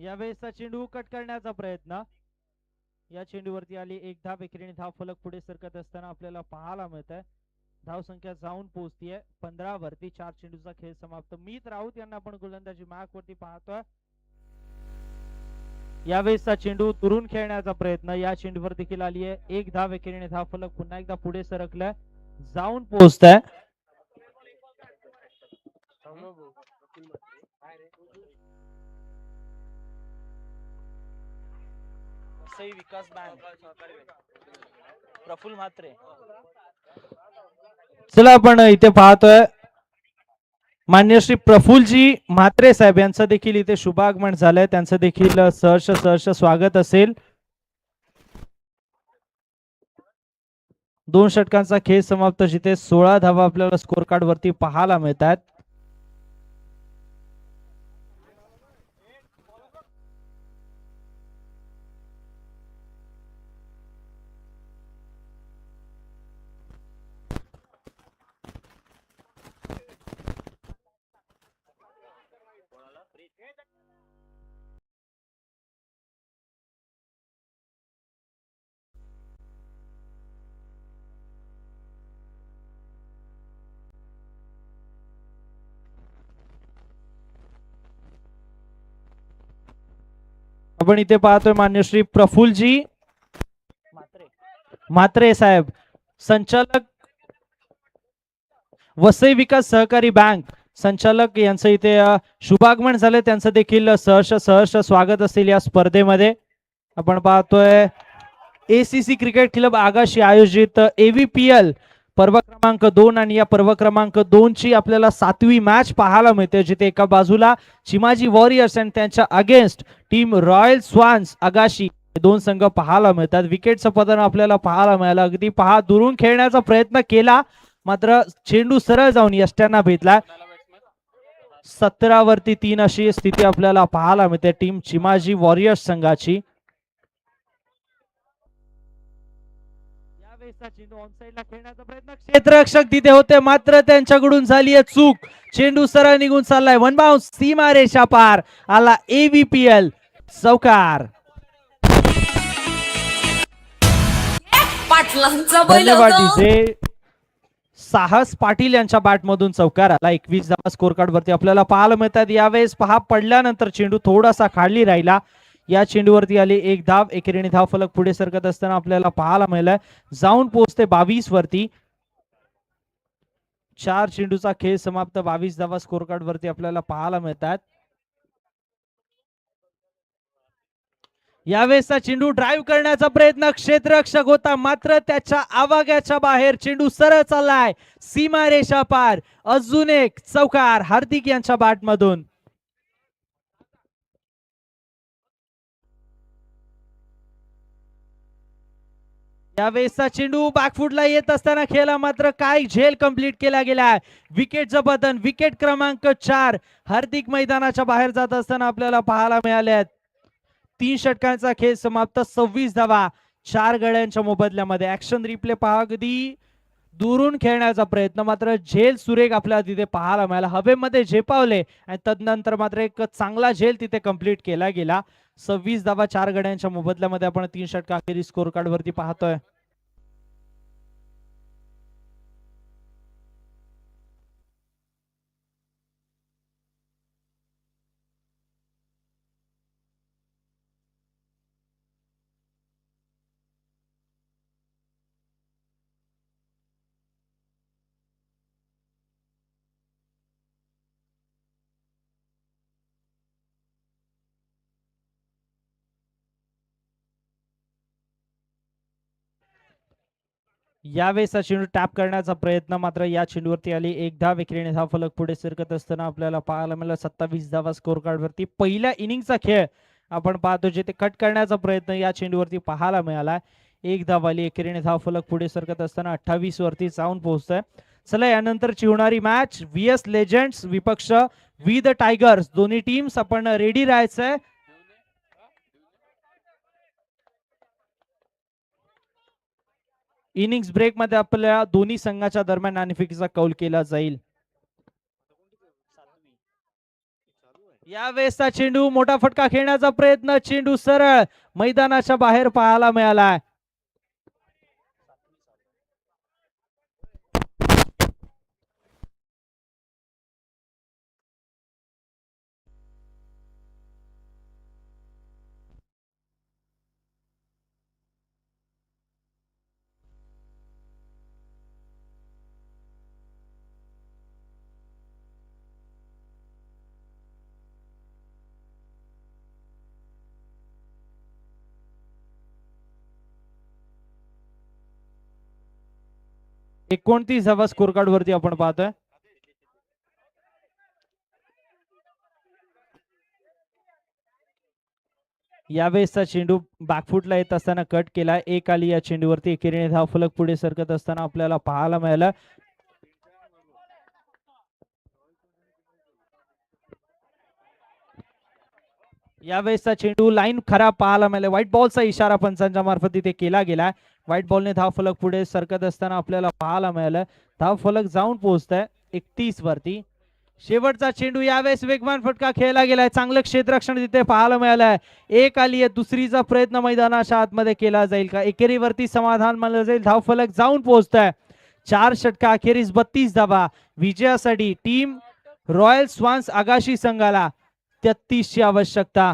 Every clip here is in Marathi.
यावेळेसचा चेंडू कट करण्याचा प्रयत्न. या चेंडूवरती आली एक धाव. एकेरीने धाव फलक पुढे सरकत असताना आपल्याला पाहायला मिळत आहे. धाव संख्या जाऊन पोहोचतीये 15 वरती. 4 चेंडूचा खेळ समाप्त. मीत राऊत यांना आपण गोलंदाजी मार्क वरती पाहतोय. यावेळेसचा चेंडू दुरून खेळण्याचा प्रयत्न. या चेंडूवर देखील आली आहे एक धाव. एकेरीने धाव फलक पुन्हा एकदा पुढे सरकलाय, जाऊन पोहोचताय. विकास बँक प्रफुल्ल म्हात्रे. चला आपण इथे पाहतोय मान्य श्री प्रफुल्लजी म्हात्रे साहेब यांचं देखील इथे शुभागमन झालंय. त्यांचं देखील सहर्ष स्वागत असेल. 2 षटकांचा खेळ समाप्त, जिथे 16 धावा आपल्याला स्कोर कार्ड वरती पाहायला मिळतात. आपण इथे पाहतोय मान्य श्री प्रफुल्लजी म्हात्रे साहेब, संचालक वसई विकास सहकारी बँक संचालक, यांचं इथे शुभागमन झाले. त्यांचं देखील सहर्ष स्वागत असेल या स्पर्धेमध्ये. आपण पाहतोय एसीसी क्रिकेट क्लब आगाशी आयोजित AVPL पर्व क्रमांक 2 आणि या पर्व क्रमांक 2 ची आपल्याला 7वी मॅच पाहायला मिळते, जिथे एका बाजूला चिमाजी वॉरियर्स आणि त्यांच्या against team royal swans Agashi दोन संघ पाहायला मिळतात. विकेटचं पतन आपल्याला पाहायला मिळालं. अगदी पहा, दुरून खेळण्याचा प्रयत्न केला, मात्र चेंडू सरळ जाऊन यष्ट्यांना भेटला. 17 वरती 3 अशी स्थिती आपल्याला पाहायला मिळते टीम चिमाजी वॉरियर्स संघाची. चेंडू ऑन साइडला खेळण्याचा प्रयत्न, क्षेत्ररक्षक तिथे होते, मात्र त्यांच्याकडून झाली आहे चूक. चेंडू सरळ निघून चाललाय. वन बाउंस, सीमा रेषा पार. आला AVPL चौकार. धन्यवाद डीजे. साहस पाटील यांच्या बॅट मधून चौकार आला. 21 धावा स्कोर कार्ड वरती आपल्याला पाहायला मिळतात. यावेळेस पहा, पडल्यानंतर चेंडू थोडासा खाली राहिला. या चेंडूवरती आली एक धाव. एकेरीने धाव फलक पुढे सरकत असताना आपल्याला पाहायला मिळालंय, जाऊन पोहोचते 22 वरती. 4 चेंडूचा खेळ समाप्त. 22 धावा स्कोर कार्ड वरती आपल्याला पाहायला मिळतात. यावेळेसचा चेंडू ड्राईव्ह करण्याचा प्रयत्न, क्षेत्ररक्षक होता, मात्र त्याच्या आवाग्याच्या बाहेर. चेंडू सरळ चाललाय, सीमा रेषा पार. अजून एक चौकार हार्दिक यांच्या बॅट मधून. यावेळेसचा चेंडू बॅकफुटला येत असताना खेळला, मात्र काय झेल कंप्लीट केला गेलाय. विकेटचं पतन. विकेट क्रमांक 4 हार्दिक मैदानाच्या बाहेर जात असताना आपल्याला पाहायला मिळाले. 3 षटकांचा खेळ समाप्त. 26 धावा 4 गड्यांच्या मोबदल्यामध्ये. ऍक्शन रिप्ले पहा. अगदी दुरून खेळण्याचा प्रयत्न, मात्र झेल सुरेख आपल्याला तिथे पाहायला मिळाला. हवेमध्ये झेपावले आणि तदनंतर मात्र एक चांगला झेल तिथे कंप्लीट केला गेला. 26 धावा 4 गड्यांच्या मोबदल्यामध्ये आपण 3 षटकाखेरी स्कोर कार्ड वरती पाहतोय. यावेळेसचा चेंडू टॅप करण्याचा प्रयत्न, मात्र या चेंडूवरती आली एक धाव. एकेरीने धाव फलक पुढे सरकत असताना आपल्याला पाहायला मिळालं 27 धावा स्कोर कार्ड वरती. पहिल्या इनिंगचा खेळ आपण पाहतो, जिथे कट करण्याचा प्रयत्न या चेंडूवरती पाहायला मिळाला. एक धाव आली. एकेरीने धाव फलक पुढे सरकत असताना 28 वरती जाऊन पोहोचतोय. चला, यानंतरची होणारी मॅच VS लेजेंड्स विपक्ष वी द टायगर्स. दोन्ही टीम्स आपण रेडी राहायचंय. इनिंग्स ब्रेक मध्ये आपल्या दोन्ही संघाच्या दरम्यान नाणेफेकीचा कौल केला जाईल. यावेळेसचा चेंडू मोठा फटका खेळण्याचा प्रयत्न, चेंडू सरळ मैदानाच्या बाहेर पाहायला मिळाला. एकोणतीस धावा स्कोर कार्ड वरती आपण पाहतोय. यावेळेसचा चेंडू बॅकफुटला येत असताना कट केला. एक आली या चेंडूवरती. एकेरीने धाव फलक पुढे सरकत असताना आपल्याला पाहायला मिळालं. यावेळेसचा चेंडू लाईन खराब पाहायला मिळाला. व्हाईट बॉलचा इशारा पंचांच्या मार्फत इथे केला गेला. व्हाईट बॉलने धाव फलक पुढे सरकत असताना आपल्याला पाहायला मिळालं. धाव फलक जाऊन पोहोचतंय 31 वरती. शेवटचा चेंडू यावेळेस वेगवान फटका खेळला गेलाय. चांगलं क्षेत्ररक्षण तिथे पाहायला मिळालंय. एक आली आहे. दुसरीचा प्रयत्न मैदानाच्या आतमध्ये केला जाईल का? एकेरीवरती समाधान मानलं जाईल. धाव फलक जाऊन पोहोचतंय. 4 षटका अखेरीस 32 धावा. विजयासाठी टीम रॉयल स्वान्स आगाशी संघाला 33 ची आवश्यकता.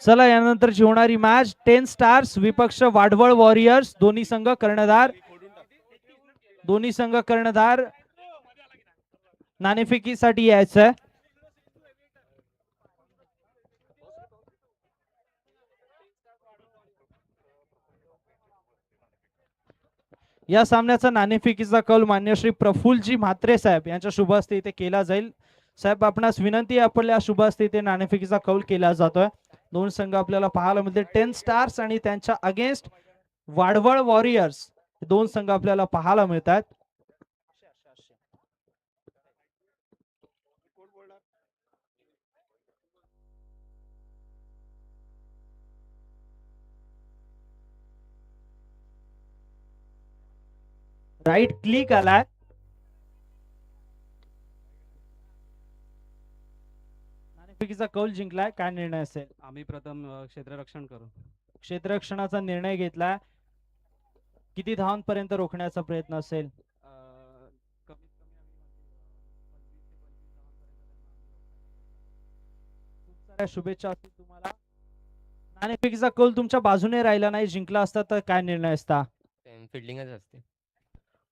चला यानंतरची होणारी मॅच 10 स्टार्स विपक्ष वाडवळ वॉरियर्स. दोन्ही संघ कर्णधार नाणेफेकीसाठी यायचंय. या सामन्याचा नाणेफेकीचा कौल मान्य श्री प्रफुल्लजी म्हात्रे साहेब यांच्या शुभ हस्ते इथे केला जाईल. साहेब आपणास विनंती आहे, आपल्या शुभ हस्ते इथे नाणेफेकीचा कौल केला जातोय. दोन संघ आपल्याला पाहायला मिळते. 10 स्टार्स आणि त्यांच्या अगेन्स्ट वाडवळ वॉरियर्स. दोन संघ आपल्याला पाहायला मिळतात. राईट क्लिक आलाय. नाणेफेकीचा कौल जिंकलाय. काय निर्णय असेल? आम्ही प्रथम क्षेत्ररक्षण करू. क्षेत्ररक्षणाचा निर्णय घेतला. किती धावांपर्यंत रोखण्याचा प्रयत्न असेल? कमीत कमी आम्ही 20 ते 25 धावांपर्यंत खूप साऱ्या शुभेच्छा असतील तुम्हाला. नाणेफेकीचा कौल तुमच्या बाजूने राहिला नाही. जिंकला असता तर काय निर्णय असता? फिल्डिंगच असते.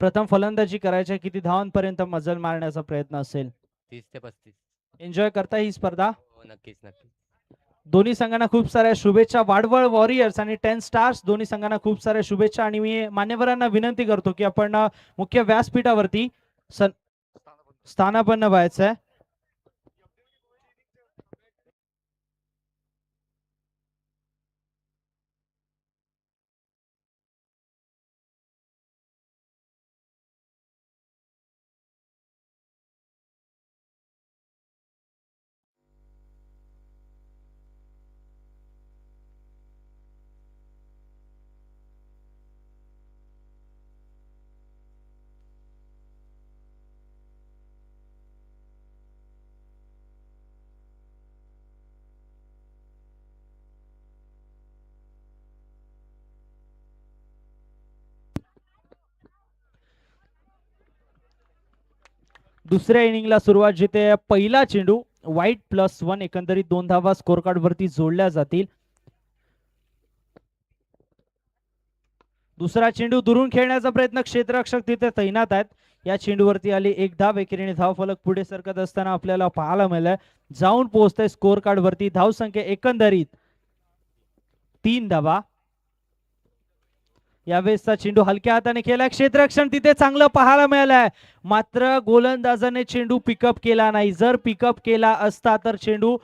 प्रथम फलंदाजी करायच्या. किती धावांपर्यंत मजल मारण्याचा प्रयत्न असेल? 30 ते 35. एन्जॉय करता ही स्पर्धा? हो, नक्कीच नक्कीच. दोन्ही संघांना खूप साऱ्या शुभेच्छा. वाडवळ वॉरियर्स आणि 10 स्टार्स दोन्ही संघांना खूप साऱ्या शुभेच्छा. आणि मी मान्यवरांना विनंती करतो की आपण मुख्य व्यासपीठावरती स्थानापन्न व्हायचंय. दुसऱ्या इनिंगला सुरुवात जिथे पहिला चेंडू व्हाईट +1 एकंदरीत 2 धावा स्कोर कार्ड वरती जोडल्या जातील. दुसरा चेंडू दुरून खेळण्याचा प्रयत्न. क्षेत्ररक्षक तिथे तैनात आहेत. या चेंडूवरती आली एक धाव. एकेरीने धाव फलक पुढे सरकत असताना आपल्याला पाहायला मिळालं. जाऊन पोहोचतंय स्कोर कार्ड वरती. धाव संख्या एकंदरीत 3 धावा. यावेळेसचा चेंडू हलक्या हाताने केला. क्षेत्ररक्षण तिथे चांगलं पाहायला मिळालंय. मात्र गोलंदाजाने चेंडू पिकअप केला नाही. जर पिकअप केला असता तर चेंडू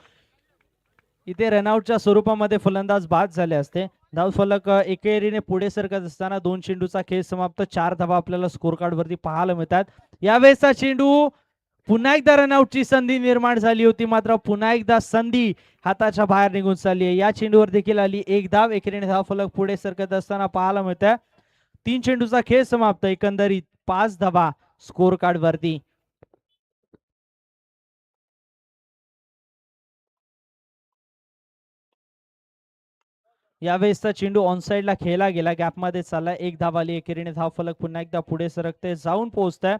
इथे रनआउटच्या स्वरूपामध्ये फलंदाज बाद झाले असते. धाव फलक एकेरीने पुढे सरकत असताना 2 चेंडूचा खेळ समाप्त. 4 धावा आपल्याला स्कोर कार्ड वरती पाहायला मिळतात. यावेळेसचा चेंडू पुन्हा एकदा रनआउटची संधी निर्माण झाली होती, मात्र पुन्हा एकदा संधी हाताच्या बाहेर निघून चालली आहे. या चेंडूवर देखील आली एक धाव. एकेरीने धाव फलक पुढे सरकत असताना पाहायला मिळतंय. 3 चेंडूचा खेळ समाप्त. एकंदरीत 5 धावा स्कोर कार्ड वरती. यावेळेसचा चेंडू ऑनसाइडला खेळला गेला, गॅपमध्ये चालला. एक धाव आली. एकेरीने धाव फलक पुन्हा एकदा पुढे सरकते, जाऊन पोहोचतंय.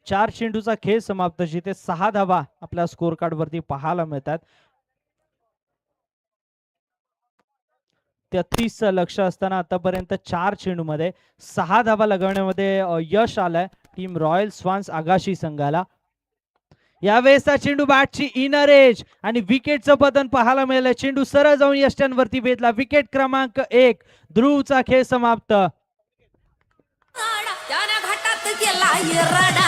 4 चेंडूचा खेळ समाप्त, जिथे 6 धावा आपल्या स्कोर कार्ड वरती पाहायला मिळतात. 33 लक्ष असताना आतापर्यंत 4 चेंडूमध्ये 6 धावा लगवण्यामध्ये यश आलंय टीम रॉयल स्वान्स आगाशी संघाला. यावेळेसचा चेंडू बॅटची इनर एज आणि विकेटचं पतन पाहायला मिळालं. चेंडू सरळ जाऊन यष्ट्यांवरती भेटला. विकेट क्रमांक 1. ध्रुवचा खेळ समाप्त. त्याने घाटात गेला येरडा.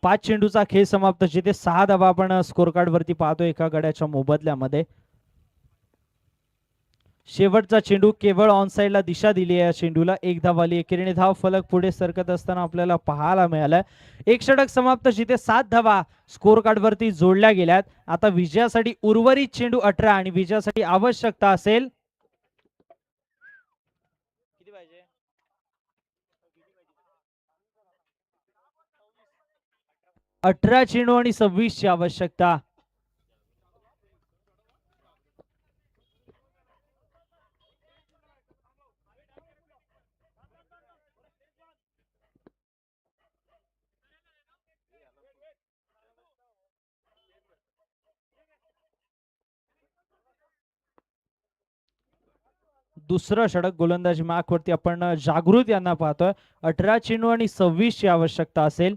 पाच चेंडूचा खेळ समाप्त, जिथे 6 धावा आपण स्कोर कार्ड वरती पाहतो एका गड्याच्या मोबदल्यामध्ये. शेवटचा चेंडू केवळ ऑन साइडला दिशा दिली आहे या चेंडूला. एक धाव आली. एकेरीने धाव फलक पुढे सरकत असताना आपल्याला पाहायला मिळालं. एक षटक समाप्त, जिथे 7 धावा स्कोर कार्ड वरती जोडल्या गेल्यात. आता विजयासाठी उर्वरित चेंडू 18 आणि विजयासाठी आवश्यकता असेल 18 चेंडू आणि 26 ची आवश्यकता. दुसरं षटक गोलंदाजी मार्कवरती आपण जागृत यांना पाहतोय. 18 चेंडू आणि 26 ची आवश्यकता असेल.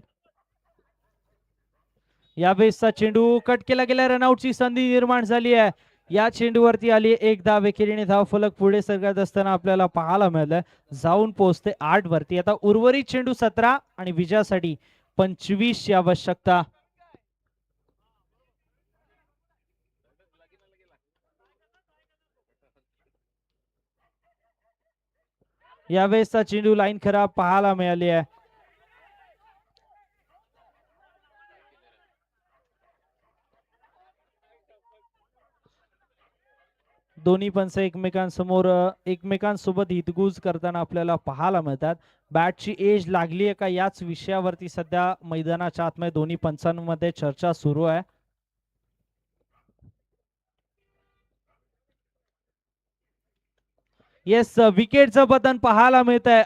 यावेळेसचा चेंडू कट केला गेला. रनआउटची संधी निर्माण झाली आहे. या चेंडूवरती आली एक धाव. एकेरीने धाव फलक पुढे सरकत असताना आपल्याला पाहायला मिळालं. जाऊन पोहोचते 8 वरती. आता उर्वरित चेंडू 17 आणि विजयासाठी 25 ची आवश्यकता. यावेळेसचा चेंडू लाईन खराब पाहायला मिळाली आहे. दोन्ही पंच एकमेकांसोबत हितगुज करताना आपल्याला पाहायला मिळतात. बॅटची एज लागली आहे का, याच विषयावरती सध्या मैदानाच्या आतमध्ये दोन्ही पंचांमध्ये चर्चा सुरू आहे. येस, विकेटचं पतन पाहायला मिळत आहे.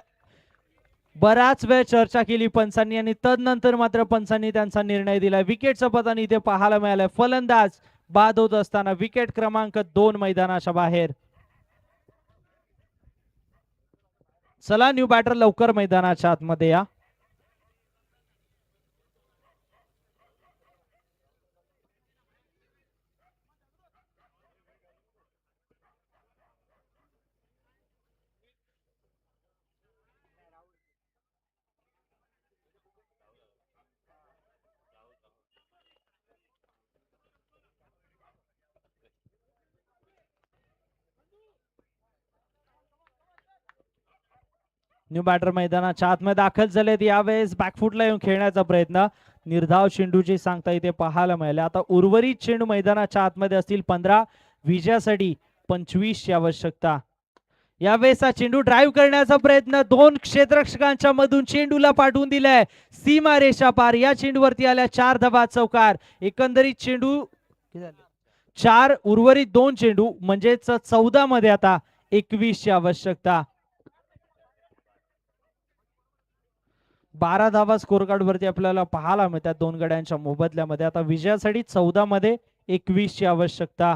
बराच वेळ चर्चा केली पंचांनी आणि तदनंतर मात्र पंचांनी त्यांचा निर्णय दिला. विकेटचं पतन इथे पाहायला मिळालंय. फलंदाज बाद होत असताना विकेट क्रमांक 2 मैदानाच्या बाहेर. चला न्यू बॅटर लवकर मैदानाच्या आतमध्ये या. न्यू बॅटर मैदानाच्या आतमध्ये दाखल झालेत. यावेळेस बॅकफुटला येऊन खेळण्याचा प्रयत्न. निर्धाव चेंडूची सांगता इथे पाहायला मिळाले. आता उर्वरित चेंडू मैदानाच्या आतमध्ये असतील 15. विजयासाठी 25 ची आवश्यकता. यावेळेसचा चेंडू ड्राईव्ह करण्याचा प्रयत्न. 2 क्षेत्ररक्षकांच्या मधून चेंडूला पाठवून दिलाय सीमा रेषा पार. या चेंडूवरती आल्या 4 धावा चौकार. एकंदरीत चेंडू 4, उर्वरित 2 चेंडू म्हणजेच 14 मध्ये आता 21 ची आवश्यकता. 12 धावा स्कोर कार्ड वरती आपल्याला पाहायला मिळतात दोन गड्यांच्या मोबदल्यामध्ये. आता विजयासाठी 14 मध्ये 21 ची आवश्यकता.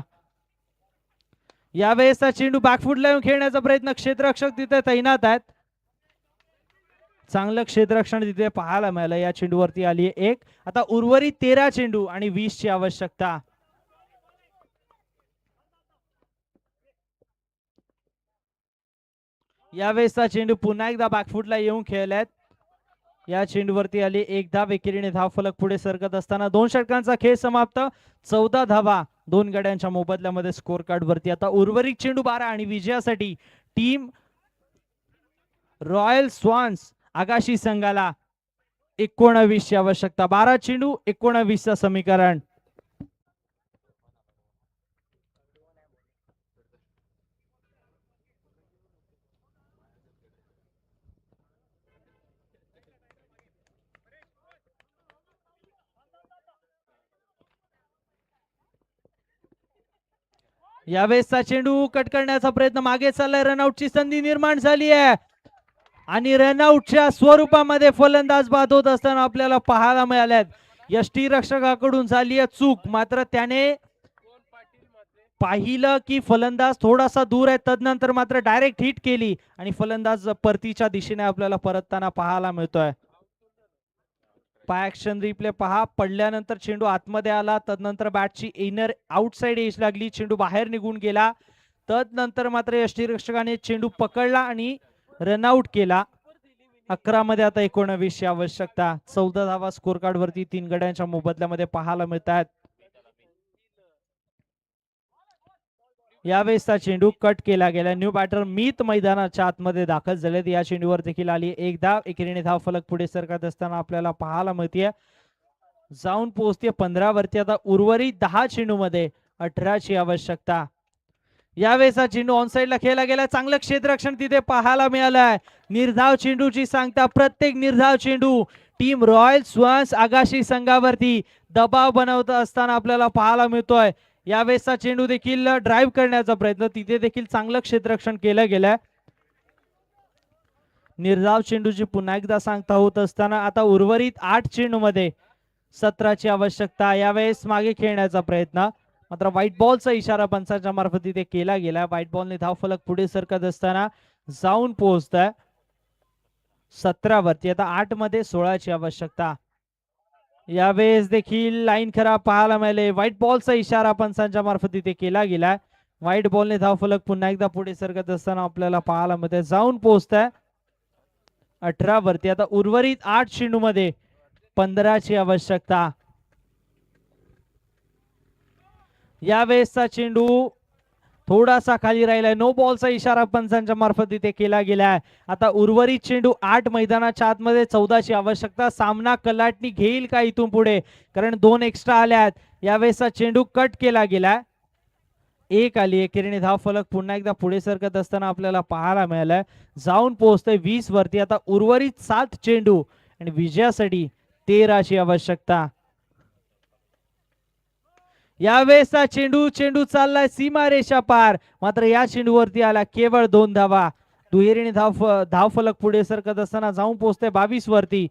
यावेळेसचा चेंडू बॅकफुटला येऊन खेळण्याचा प्रयत्न. क्षेत्ररक्षक तिथे तैनात आहेत. चांगलं क्षेत्ररक्षण तिथे पाहायला मिळालं. या चेंडूवरती आली 1. आता उर्वरित 13 चेंडू आणि 20 ची आवश्यकता. यावेळेसचा चेंडू पुन्हा एकदा बॅकफुटला येऊन खेळलाय. या चेंडूवरती आली एक धाव, एकेरीने धाव फलक पुढे सरकत असताना 2 षटकांचा खेळ समाप्त. 14 धावा 2 गड्यांच्या मोबदल्यामध्ये स्कोर कार्ड वरती. आता उर्वरित चेंडू 12 आणि विजयासाठी टीम रॉयल स्वान्स आगाशी संघाला 19 ची आवश्यकता. 12 चेंडू 19 चं समीकरण. यावेळेसचा चेंडू कट करण्याचा प्रयत्न मागे चाललाय. रनआउटची संधी निर्माण झाली आहे आणि रनआउटच्या स्वरूपामध्ये फलंदाज बाद होत असताना आपल्याला पाहायला मिळाल्यात. यष्टीरक्षकाकडून झाली आहे चूक, मात्र त्याने पाहिलं की फलंदाज थोडासा दूर आहे, तदनंतर मात्र डायरेक्ट हिट केली आणि फलंदाज परतीच्या दिशेने आपल्याला परतताना पाहायला मिळतोय. पाय ऍक्शन रिप्ले पहा. पडल्यानंतर चेंडू आतमध्ये आला, तदनंतर बॅटची इनर आउटसाइड एज लागली, चेंडू बाहेर निघून गेला. तदनंतर मात्र यष्टीरक्षकाने चेंडू पकडला आणि रनआउट केला. 11 मध्ये आता 19 ची आवश्यकता. 14 धावा स्कोर कार्ड वरती 3 गड्यांच्या मोबदल्यामध्ये पाहायला मिळतात. यावेळेसचा चेंडू कट केला गेला. न्यू बॅटर मीत मैदानाच्या आतमध्ये दाखल झालेत. या चेंडूवर देखील आली एक धाव, एकेरीने धाव फलक पुढे सरकत असताना आपल्याला पाहायला मिळते. जाऊन पोहोचते 15 वरती. आता उर्वरित 10 चेंडू मध्ये 18 ची आवश्यकता. यावेळेसचा चेंडू ऑनसाइडला खेळला गेला. चांगलं क्षेत्ररक्षण तिथे पाहायला मिळालंय. निर्धाव चेंडूची सांगता. प्रत्येक निर्धाव चेंडू टीम रॉयल स्वान्स आगाशी संघावरती दबाव बनवत असताना आपल्याला पाहायला मिळतोय. यावेळेसचा चेंडू देखील ड्राईव्ह करण्याचा प्रयत्न, तिथे देखील चांगलं क्षेत्ररक्षण केलं गेलंय. निर्धाव चेंडूची पुन्हा एकदा सांगता होत असताना आता उर्वरित 8 चेंडू मध्ये 17 ची आवश्यकता. यावेळेस मागे खेळण्याचा प्रयत्न, मात्र व्हाईट बॉलचा इशारा पंचांच्या मार्फत तिथे केला गेला. व्हाईट बॉलने धाव फलक पुढे सरकत असताना जाऊन पोहोचतोय 17 वरती. आता 8 मध्ये 16 ची आवश्यकता. यावेळेस देखील लाईन खराब पाहायला मिळाले. व्हाईट बॉलचा इशारा पंचांच्या मार्फत तिथे केला गेला. व्हाईट बॉलने धाव फलक पुन्हा एकदा पुढे सरकत असताना आपल्याला पाहायला मिळते. जाऊन पोहोचताय 18 वरती. आता उर्वरित 8 चेंडू मध्ये 15 ची आवश्यकता. यावेळेसचा चेंडू थोडासा खाली राहिलाय. नो बॉलचा इशारा पंचांच्या मार्फत तिथे केला गेलाय. आता उर्वरित चेंडू 8 मैदानाच्या आतमध्ये 14 ची आवश्यकता. सामना कलाटणी घेईल का इथून पुढे, कारण 2 एक्स्ट्रा आल्यात. यावेळेसचा चेंडू कट केला गेलाय. एक आली. एकेरीने धाव फलक पुन्हा एकदा पुढे सरकत असताना आपल्याला पाहायला मिळालंय. जाऊन पोहोचतोय 20 वरती. आता उर्वरित 7 चेंडू आणि विजयासाठी 13 ची आवश्यकता. यावेळेसचा चेंडू चाललाय सीमारेषा पार, मात्र या चेंडूवरती आला केवळ 2 धावा. दुहेरीने धाव फलक पुढे सरकत असताना जाऊन पोहोचते 22 वरती.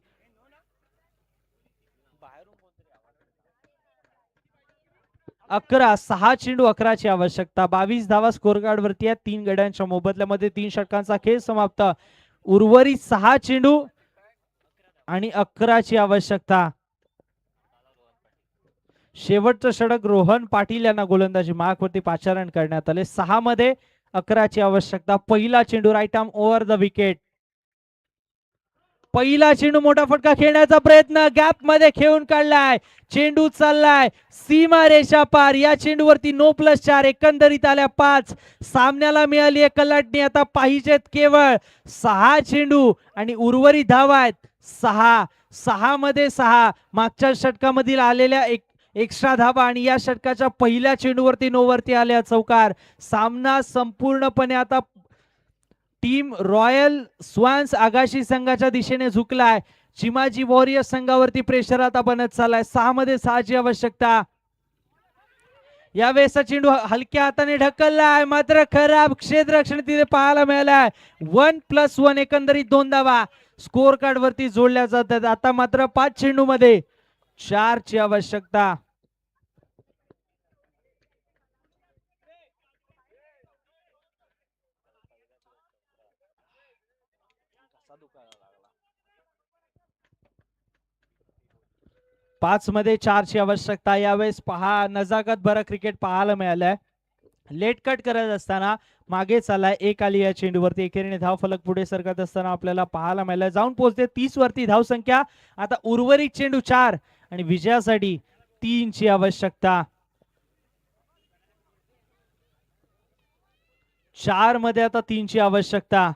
6 चेंडू 11 ची आवश्यकता. 22 धावा स्कोर कार्ड वरती आहे. 3 गड्यांच्या मोबदल्यामध्ये 3 षटकांचा खेळ समाप्त. उर्वरित 6 चेंडू आणि 11 ची आवश्यकता. शेवटचं षटक रोहन पाटील यांना गोलंदाजी मार्कवरती पाचारण करण्यात आले. 6 मध्ये 11 ची आवश्यकता. पहिला चेंडू right arm over the wicket. पहिला चेंडू मोठा फटका खेळण्याचा प्रयत्न, गॅप मध्ये खेळून काढलाय. चेंडू चाललाय सीमारेषा पार. या चेंडूवरती नो +4. एकंदरीत आल्या 5. सामन्याला मिळाली कलाटणी. आता पाहिजेत केवळ 6 चेंडू आणि उर्वरित धावा आहेत 6. 6 मध्ये 6 मागच्या षटकामधील आलेल्या एक्स्ट्रा धावा आणि या षटकाच्या पहिल्या चेंडूवरती नो वरती आल्या चौकार. सामना संपूर्णपणे आता टीम रॉयल स्वान्स आगाशी संघाच्या दिशेने झुकलाय. चिमाजी वॉरियर्स संघावरती प्रेशर आता बनत चाललाय. 6 मध्ये 6 ची आवश्यकता. यावेळेसचा चेंडू हलक्या हाताने ढकललाय, मात्र खराब क्षेत्ररक्षण तिथे पाहायला मिळालाय. 1+1 एकंदरीत 2 धावा स्कोर कार्ड वरती जोडल्या जातात. आता मात्र 5 चेंडू मध्ये 4 ची आवश्यकता. पाच मध्ये 4 ची आवश्यकता. यावेळेस पहा नजाकत भर क्रिकेट पाहायला मिळालंय. लेट कट करत असताना मागे चाललाय एक आली या चेंडूवरती. एकेरीने धाव फलक पुढे सरकत असताना आपल्याला पाहायला मिळालं. जाऊन पोहोचते 30 वरती धाव संख्या. आता उर्वरित चेंडू 4 आणि विजयासाठी 3 ची आवश्यकता. 4 मध्ये आता 3 ची आवश्यकता.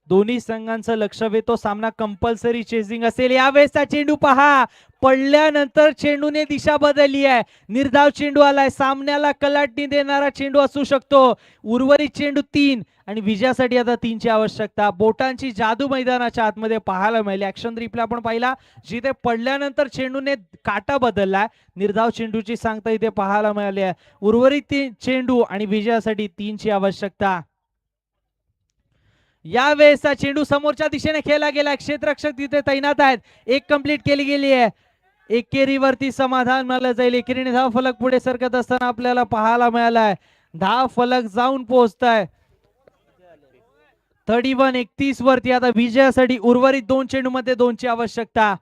दोन्ही संघांचं लक्ष वेधतो सामना. कंपल्सरी चेसिंग असेल. यावेळेसचा चेंडू पहा, पडल्यानंतर चेंडूने दिशा बदलली आहे. निर्धाव चेंडू आलाय. सामन्याला कलाटणी देणारा चेंडू असू शकतो. उर्वरित चेंडू 3 आणि विजयासाठी आता 3 ची आवश्यकता. बोटांची जादू मैदानाच्या आतमध्ये पाहायला मिळाली. ऍक्शन रिप्ले आपण पाहिला, जिथे पडल्यानंतर चेंडूने काटा बदललाय. निर्धाव चेंडूची सांगता इथे पाहायला मिळाली आहे. उर्वरित चेंडू आणि विजयासाठी 3 ची आवश्यकता. यावेळेसचा चेंडू समोरच्या दिशेने खेळला गेला. क्षेत्ररक्षक तिथे तैनात आहेत. एक कंप्लीट केली गेली आहे. एकेरीवरती समाधान मानलं जाईल. एकेरीने धाव फलक पुढे सरकत असताना आपल्याला पाहायला मिळालाय. धाव फलक जाऊन पोहोचताय 31-31 वरती. आता विजयासाठी उर्वरित 2 चेंडू मध्ये 2 ची आवश्यकता.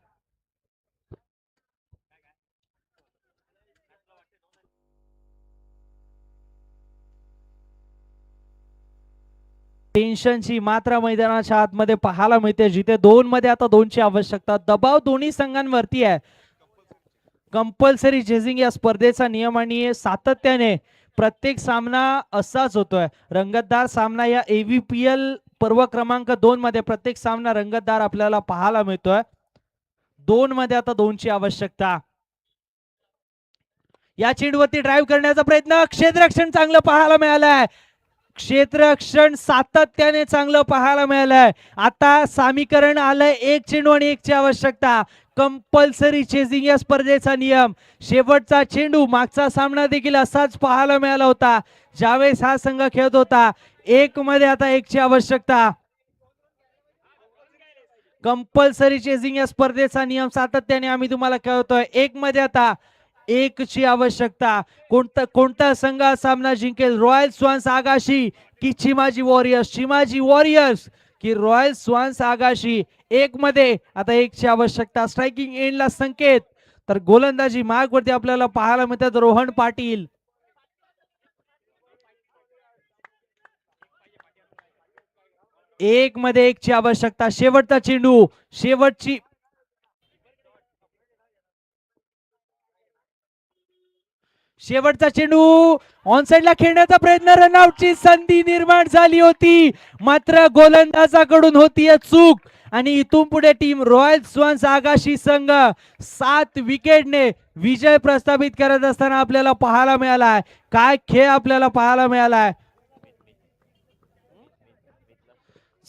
टेन्शनची मात्रा मैदानाच्या आतमध्ये पाहायला मिळते, जिथे 2 मध्ये आता 2 ची आवश्यकता. दबाव दोन्ही संघांवरती आहे. कंपल्सरी चेसिंग या स्पर्धेचा नियम आणि सातत्याने प्रत्येक सामना असाच होतोय. रंगतदार सामना या AVPL पर्व क्रमांक 2 मध्ये प्रत्येक सामना रंगतदार आपल्याला पाहायला मिळतोय. 2 मध्ये आता 2 ची आवश्यकता. या चेंडूवरती ड्राईव्ह करण्याचा प्रयत्न. क्षेत्ररक्षण चांगलं पाहायला मिळालंय. क्षेत्ररक्षण सातत्याने चांगलं पाहायला मिळालंय. आता समीकरण आलंय 1 चेंडू आणि 1 ची आवश्यकता. कंपल्सरी चेसिंग या स्पर्धेचा नियम. शेवटचा चेंडू मागचा सामना देखील असाच पाहायला मिळाला होता, ज्यावेळेस हा संघ खेळत होता. 1 मध्ये आता 1 ची आवश्यकता. कंपल्सरी चेसिंग या स्पर्धेचा नियम सातत्याने आम्ही तुम्हाला कळवतोय. 1 मध्ये आता 1 ची आवश्यकता. कोणता संघ सामना जिंकेल? रॉयल स्वान्स आगाशी की चिमाजी वॉरियर्स? चिमाजी वॉरियर्स की रॉयल स्वान्स आगाशी? 1 मध्ये आता 1 ची आवश्यकता. स्ट्रायकिंग एंडला संकेत, तर गोलंदाजी मार्गवरती आपल्याला पाहायला मिळतात रोहन पाटील. एक मध्ये 1 ची आवश्यकता. शेवटचा चेंडू, शेवटचा चेंडू ऑनसाइडला खेळण्याचा प्रयत्न. रनआउटची संधी निर्माण झाली होती, मात्र गोलंदाजाकडून होती चूक आणि इथून पुढे टीम रॉयल स्वान्स आगाशी संघ 7 विकेटने विजय प्रस्थापित करत असताना आपल्याला पाहायला मिळालाय. काय खेळ आपल्याला पाहायला मिळालाय.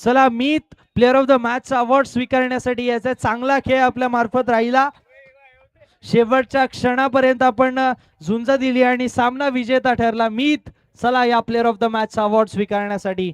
चला, Meet player of the match award स्वीकारण्यासाठी याचा चांगला खेळ आपल्या मार्फत राहिला. शेवटच्या क्षणापर्यंत आपण झुंज दिली आणि सामना विजेता ठरला. मीत, चला या player of the match award स्वीकारण्यासाठी.